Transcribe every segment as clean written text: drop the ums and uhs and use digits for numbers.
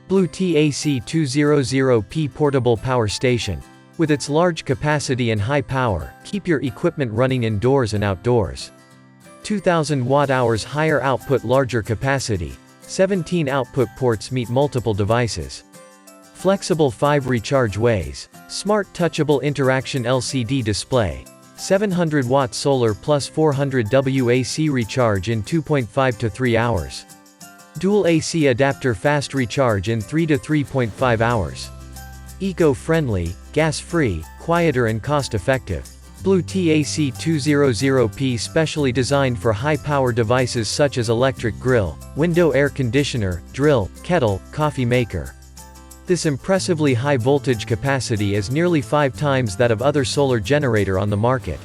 Bluetti AC200P portable power station. With its large capacity and high power, keep your equipment running indoors and outdoors. 2000 watt-hours higher output, larger capacity. 17 output ports meet multiple devices. Flexible 5 recharge ways. Smart touchable interaction LCD display. 700 watt solar plus 400 W AC recharge in 2.5 to 3 hours. Dual AC adapter fast recharge in 3 to 3.5 hours. Eco-friendly, gas-free, quieter and cost-effective. Bluetti AC200P specially designed for high-power devices such as electric grill, window air conditioner, drill, kettle, coffee maker. This impressively high voltage capacity is nearly 5 times that of other solar generator on the market.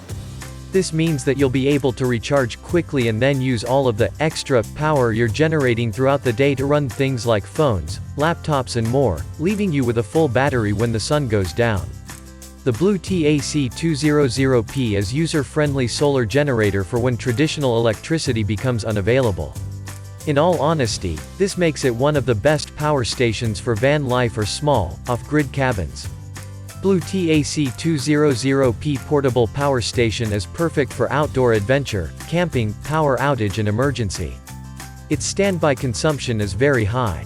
This means that you'll be able to recharge quickly and then use all of the extra power you're generating throughout the day to run things like phones, laptops and more, leaving you with a full battery when the sun goes down. The Bluetti AC200P is user-friendly solar generator for when traditional electricity becomes unavailable. In all honesty, this makes it one of the best power stations for van life or small, off-grid cabins. Bluetti AC200P portable power station is perfect for outdoor adventure, camping, power outage and emergency. Its standby consumption is very high.